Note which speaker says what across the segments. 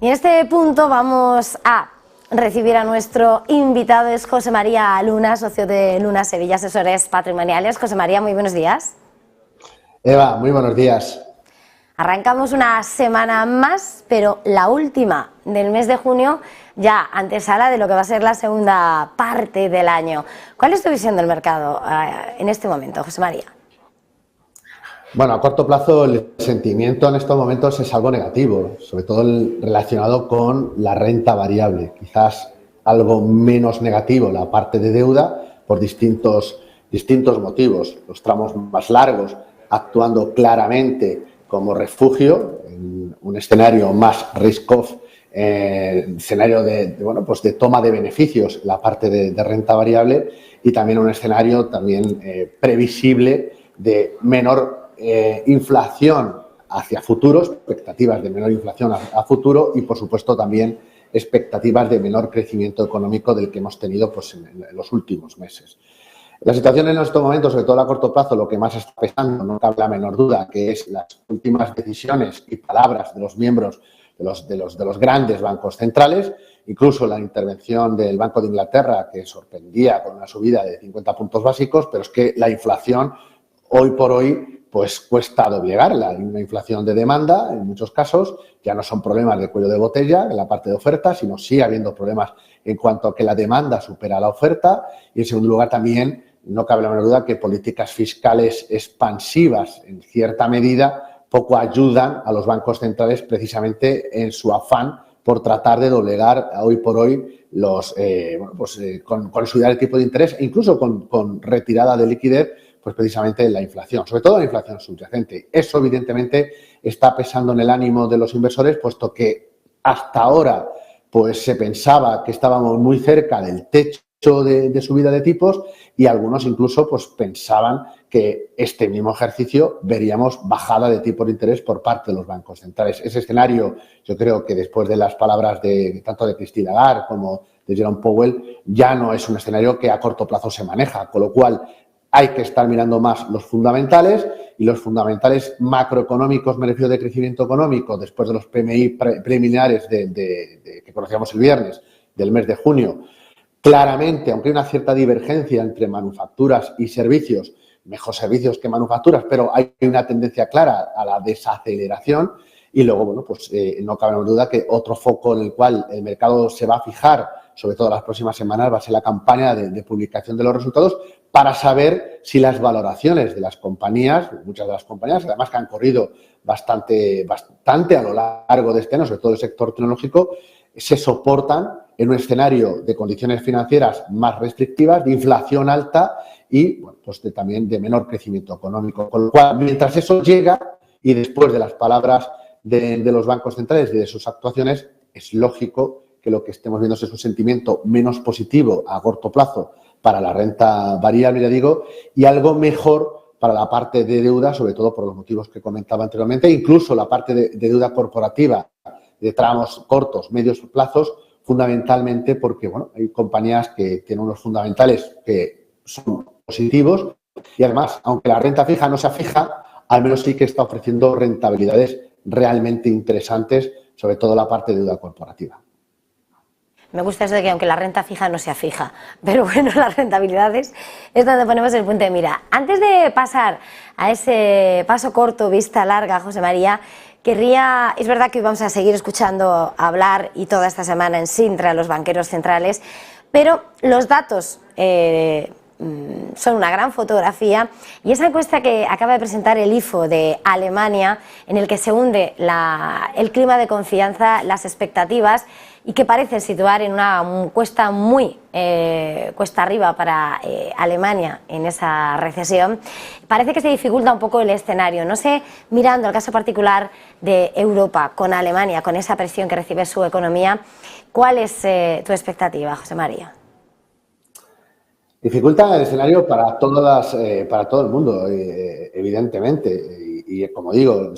Speaker 1: Y en este punto vamos a recibir a nuestro invitado, es José María Luna, socio de Luna Sevilla Asesores Patrimoniales. José María, muy buenos días.
Speaker 2: Eva, muy buenos días.
Speaker 1: Arrancamos una semana más, pero la última del mes de junio, ya antesala de lo que va a ser la segunda parte del año. ¿Cuál es tu visión del mercado en este momento, José María?
Speaker 2: Bueno, a corto plazo el sentimiento en estos momentos es algo negativo, sobre todo relacionado con la renta variable. Quizás algo menos negativo la parte de deuda por distintos motivos. Los tramos más largos actuando claramente como refugio en un escenario más risk-off, escenario de toma de beneficios, la parte de renta variable, y también un escenario previsible de menor inflación hacia futuro, expectativas de menor inflación a futuro y, por supuesto, también expectativas de menor crecimiento económico del que hemos tenido en los últimos meses. La situación en estos momentos, sobre todo a corto plazo, lo que más está pesando, no cabe la menor duda, que es las últimas decisiones y palabras de los miembros de los grandes bancos centrales, incluso la intervención del Banco de Inglaterra, que sorprendía con una subida de 50 puntos básicos, pero es que la inflación hoy por hoy pues cuesta doblegarla. Hay una inflación de demanda, en muchos casos, ya no son problemas de cuello de botella en la parte de oferta, sino sigue habiendo problemas en cuanto a que la demanda supera la oferta. Y, en segundo lugar, también no cabe la menor duda que políticas fiscales expansivas, en cierta medida, poco ayudan a los bancos centrales precisamente en su afán por tratar de doblegar hoy por hoy con subida del tipo de interés e incluso con retirada de liquidez, pues precisamente la inflación, sobre todo la inflación subyacente. Eso, evidentemente, está pesando en el ánimo de los inversores, puesto que hasta ahora pues se pensaba que estábamos muy cerca del techo de subida de tipos y algunos incluso pues pensaban que este mismo ejercicio veríamos bajada de tipo de interés por parte de los bancos centrales. Ese escenario, yo creo que después de las palabras tanto de Christine Lagarde como de Jerome Powell, ya no es un escenario que a corto plazo se maneja, con lo cual hay que estar mirando más los fundamentales, y los fundamentales macroeconómicos, me refiero de crecimiento económico, después de los PMI preliminares que conocíamos el viernes del mes de junio. Claramente, aunque hay una cierta divergencia entre manufacturas y servicios, mejor servicios que manufacturas, pero hay una tendencia clara a la desaceleración. Y luego, no cabe duda que otro foco en el cual el mercado se va a fijar, sobre todo las próximas semanas, va a ser la campaña de publicación de los resultados para saber si las valoraciones de las compañías, muchas de las compañías, además que han corrido bastante a lo largo de este año, sobre todo el sector tecnológico, se soportan en un escenario de condiciones financieras más restrictivas, de inflación alta y también de menor crecimiento económico. Con lo cual, mientras eso llega y después de las palabras de los bancos centrales y de sus actuaciones, es lógico que lo que estemos viendo es un sentimiento menos positivo a corto plazo para la renta variable, ya digo, y algo mejor para la parte de deuda, sobre todo por los motivos que comentaba anteriormente, incluso la parte de deuda corporativa de tramos cortos, medios plazos, fundamentalmente porque hay compañías que tienen unos fundamentales que son positivos y además, aunque la renta fija no sea fija, al menos sí que está ofreciendo rentabilidades realmente interesantes, sobre todo la parte de deuda corporativa.
Speaker 1: Me gusta eso de que aunque la renta fija no sea fija, pero bueno, las rentabilidades es donde ponemos el punto de mira. Antes de pasar a ese paso corto, vista larga, José María, es verdad que hoy vamos a seguir escuchando hablar y toda esta semana en Sintra a los banqueros centrales, pero los datos son una gran fotografía, y esa encuesta que acaba de presentar el IFO de Alemania, en el que se hunde el clima de confianza, las expectativas, y que parece situar en una cuesta arriba para Alemania en esa recesión, parece que se dificulta un poco el escenario. No sé, mirando el caso particular de Europa con Alemania, con esa presión que recibe su economía, ¿cuál es tu expectativa, José María?
Speaker 2: Dificulta el escenario para todo el mundo, evidentemente. Y como digo,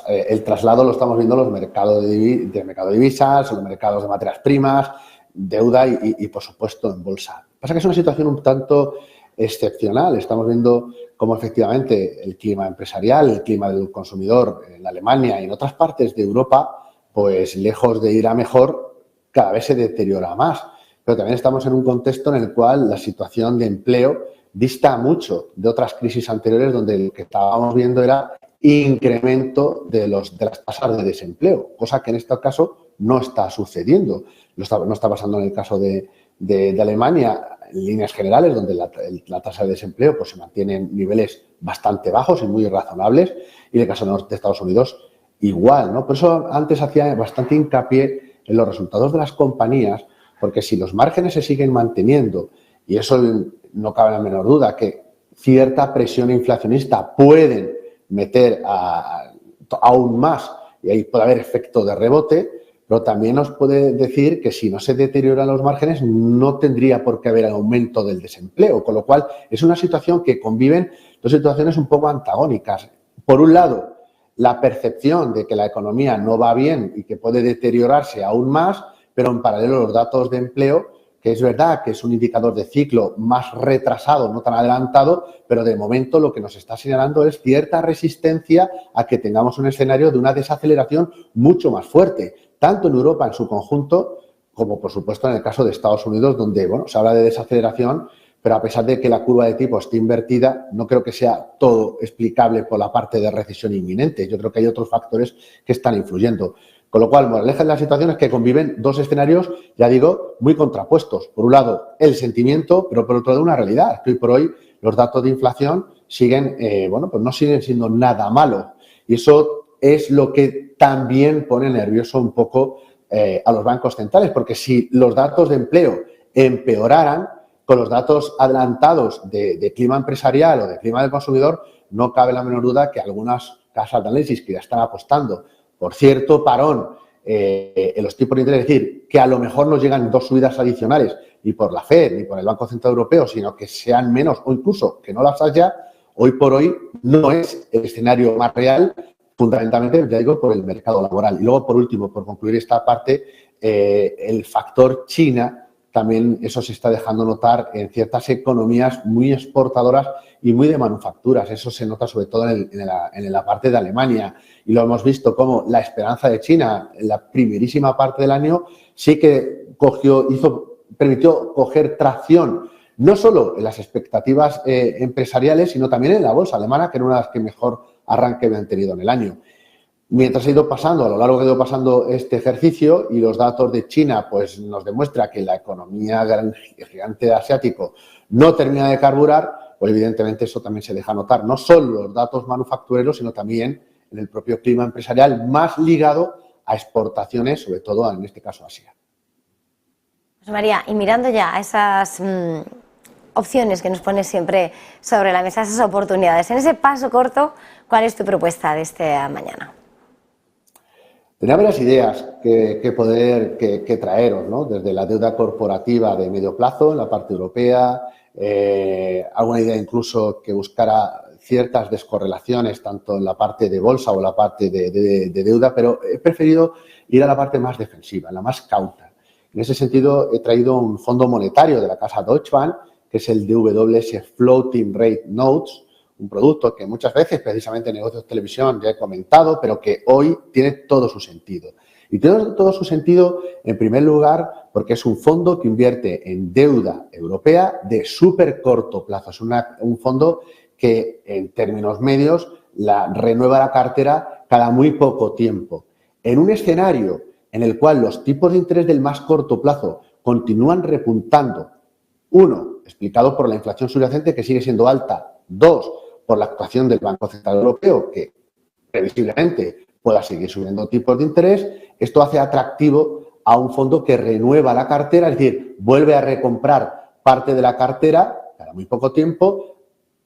Speaker 2: el traslado lo estamos viendo en los mercados de divisas, en los mercados de materias primas, deuda y, por supuesto, en bolsa. Pasa que es una situación un tanto excepcional. Estamos viendo cómo efectivamente el clima empresarial, el clima del consumidor en Alemania y en otras partes de Europa pues lejos de ir a mejor, cada vez se deteriora más. Pero también estamos en un contexto en el cual la situación de empleo dista mucho de otras crisis anteriores donde lo que estábamos viendo era incremento de las tasas de desempleo, cosa que en este caso no está sucediendo. No está pasando en el caso de Alemania, en líneas generales, donde la tasa de desempleo pues, se mantiene en niveles bastante bajos y muy razonables, y en el caso de Estados Unidos igual, ¿no? Por eso antes hacía bastante hincapié en los resultados de las compañías, porque si los márgenes se siguen manteniendo, y eso no cabe la menor duda, que cierta presión inflacionista pueden meter aún más, y ahí puede haber efecto de rebote, pero también nos puede decir que si no se deterioran los márgenes no tendría por qué haber aumento del desempleo, con lo cual es una situación que conviven dos situaciones un poco antagónicas. Por un lado, la percepción de que la economía no va bien y que puede deteriorarse aún más, pero en paralelo los datos de empleo, que es verdad que es un indicador de ciclo más retrasado, no tan adelantado, pero de momento lo que nos está señalando es cierta resistencia a que tengamos un escenario de una desaceleración mucho más fuerte, tanto en Europa en su conjunto, como por supuesto en el caso de Estados Unidos, donde bueno, se habla de desaceleración, pero a pesar de que la curva de tipo esté invertida, no creo que sea todo explicable por la parte de recesión inminente. Yo creo que hay otros factores que están influyendo. Con lo cual, moraleja de la situación es que conviven dos escenarios, ya digo, muy contrapuestos. Por un lado, el sentimiento, pero por otro lado, una realidad. Hoy por hoy, los datos de inflación siguen, pues no siguen siendo nada malo. Y eso es lo que también pone nervioso un poco a los bancos centrales, porque si los datos de empleo empeoraran, con los datos adelantados de clima empresarial o de clima del consumidor, no cabe la menor duda que algunas casas de análisis que ya están apostando por cierto parón en los tipos de interés, es decir, que a lo mejor no llegan dos subidas adicionales ni por la FED ni por el Banco Central Europeo, sino que sean menos o incluso que no las haya, hoy por hoy no es el escenario más real, fundamentalmente, ya digo, por el mercado laboral. Y luego, por último, por concluir esta parte, el factor China, también eso se está dejando notar en ciertas economías muy exportadoras y muy de manufacturas. Eso se nota sobre todo en la parte de Alemania. Y lo hemos visto como la esperanza de China en la primerísima parte del año sí que permitió coger tracción, no solo en las expectativas empresariales, sino también en la bolsa alemana, que era una de las que mejor arranque habían tenido en el año. Mientras ha ido pasando, a lo largo que ha ido pasando este ejercicio y los datos de China pues nos demuestra que la economía gigante asiático no termina de carburar, pues evidentemente eso también se deja notar, no solo los datos manufactureros, sino también en el propio clima empresarial más ligado a exportaciones, sobre todo en este caso Asia.
Speaker 1: José María, y mirando ya a esas opciones que nos pones siempre sobre la mesa, esas oportunidades, en ese paso corto, ¿cuál es tu propuesta de esta mañana?
Speaker 2: Tenía varias ideas que traeros, ¿no? Desde la deuda corporativa de medio plazo en la parte europea, alguna idea incluso que buscara ciertas descorrelaciones tanto en la parte de bolsa o la parte de deuda, pero he preferido ir a la parte más defensiva, la más cauta. En ese sentido, he traído un fondo monetario de la casa Deutsche Bank, que es el DWS Floating Rate Notes, un producto que muchas veces, precisamente en negocios de televisión, ya he comentado, pero que hoy tiene todo su sentido. Y tiene todo su sentido, en primer lugar, porque es un fondo que invierte en deuda europea de súper corto plazo. Es un fondo que, en términos medios, renueva la cartera cada muy poco tiempo. En un escenario en el cual los tipos de interés del más corto plazo continúan repuntando, uno, explicado por la inflación subyacente que sigue siendo alta, dos, por la actuación del Banco Central Europeo, que previsiblemente pueda seguir subiendo tipos de interés, esto hace atractivo a un fondo que renueva la cartera, es decir, vuelve a recomprar parte de la cartera cada muy poco tiempo,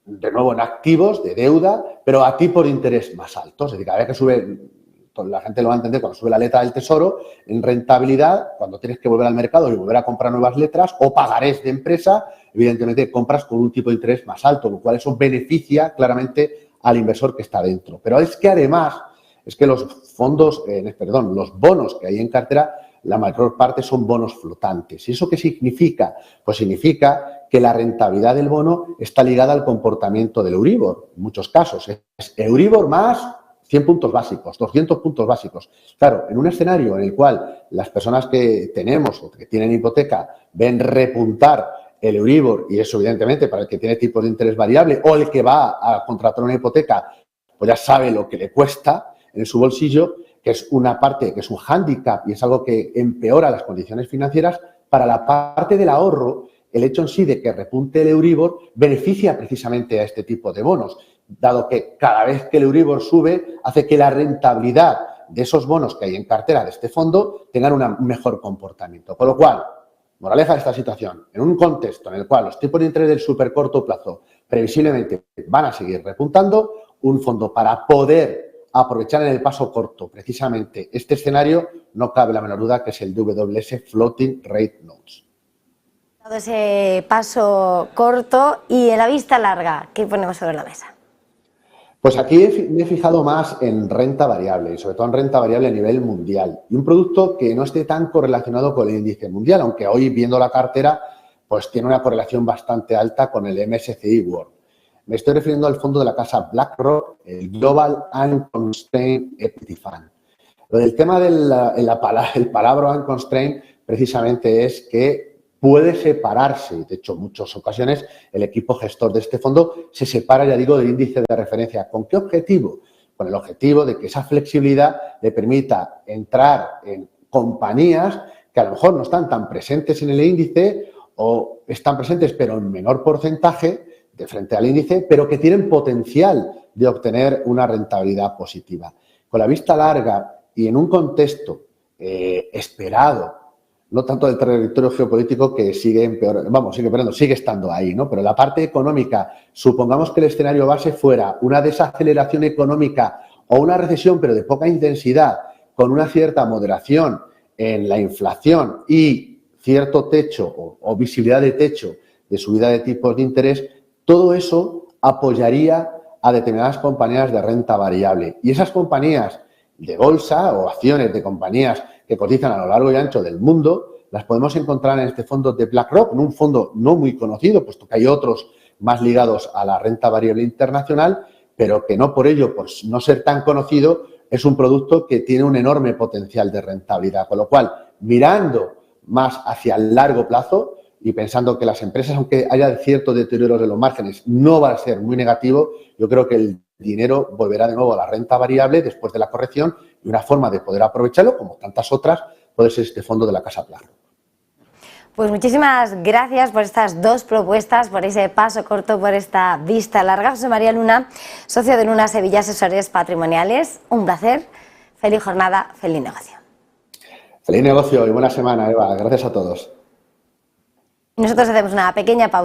Speaker 2: de nuevo en activos, de deuda, pero a tipos de interés más altos. Es decir, cada vez que sube, la gente lo va a entender cuando sube la letra del Tesoro, en rentabilidad, cuando tienes que volver al mercado y volver a comprar nuevas letras o pagarés de empresa, evidentemente compras con un tipo de interés más alto, lo cual eso beneficia claramente al inversor que está dentro. Pero es que además, los bonos que hay en cartera, la mayor parte son bonos flotantes. ¿Y eso qué significa? Pues significa que la rentabilidad del bono está ligada al comportamiento del Euribor, en muchos casos. Es Euribor más 100 puntos básicos, 200 puntos básicos. Claro, en un escenario en el cual las personas que tenemos o que tienen hipoteca ven repuntar el Euribor, y eso evidentemente para el que tiene tipos de interés variable o el que va a contratar una hipoteca, pues ya sabe lo que le cuesta en su bolsillo, que es una parte, que es un hándicap y es algo que empeora las condiciones financieras. Para la parte del ahorro, el hecho en sí de que repunte el Euribor beneficia precisamente a este tipo de bonos, dado que cada vez que el Euribor sube hace que la rentabilidad de esos bonos que hay en cartera de este fondo tengan un mejor comportamiento. Con lo cual, moraleja de esta situación, en un contexto en el cual los tipos de interés del supercorto plazo previsiblemente van a seguir repuntando, un fondo para poder aprovechar en el paso corto precisamente este escenario, no cabe la menor duda que es el DWS Floating Rate Notes.
Speaker 1: Ese paso corto y en la vista larga, ¿qué ponemos sobre la mesa?
Speaker 2: Pues aquí me he fijado más en renta variable y sobre todo en renta variable a nivel mundial y un producto que no esté tan correlacionado con el índice mundial, aunque hoy viendo la cartera pues tiene una correlación bastante alta con el MSCI World. Me estoy refiriendo al fondo de la casa BlackRock, el Global Unconstrained Equity Fund. Lo del tema del el palabra unconstrained precisamente es que puede separarse, de hecho en muchas ocasiones el equipo gestor de este fondo se separa, ya digo, del índice de referencia. ¿Con qué objetivo? Con el objetivo de que esa flexibilidad le permita entrar en compañías que a lo mejor no están tan presentes en el índice o están presentes pero en menor porcentaje de frente al índice, pero que tienen potencial de obtener una rentabilidad positiva. Con la vista larga y en un contexto esperado, no tanto del territorio geopolítico que sigue empeorando, sigue estando ahí, ¿no? Pero la parte económica, supongamos que el escenario base fuera una desaceleración económica o una recesión, pero de poca intensidad, con una cierta moderación en la inflación y cierto techo o visibilidad de techo de subida de tipos de interés, todo eso apoyaría a determinadas compañías de renta variable. Y esas compañías de bolsa o acciones de compañías que cotizan a lo largo y ancho del mundo, las podemos encontrar en este fondo de BlackRock, en un fondo no muy conocido, puesto que hay otros más ligados a la renta variable internacional, pero que no por ello, por no ser tan conocido, es un producto que tiene un enorme potencial de rentabilidad. Con lo cual, mirando más hacia el largo plazo y pensando que las empresas, aunque haya cierto deterioro de los márgenes, no va a ser muy negativo, yo creo que el dinero volverá de nuevo a la renta variable después de la corrección y una forma de poder aprovecharlo, como tantas otras, puede ser este fondo de la casa BlackRock.
Speaker 1: Pues muchísimas gracias por estas dos propuestas, por ese paso corto, por esta vista larga. José María Luna, socio de Luna Sevilla Asesores Patrimoniales. Un placer, feliz jornada, feliz negocio.
Speaker 2: Feliz negocio y buena semana, Eva. Gracias a todos.
Speaker 1: Nosotros hacemos una pequeña pausa.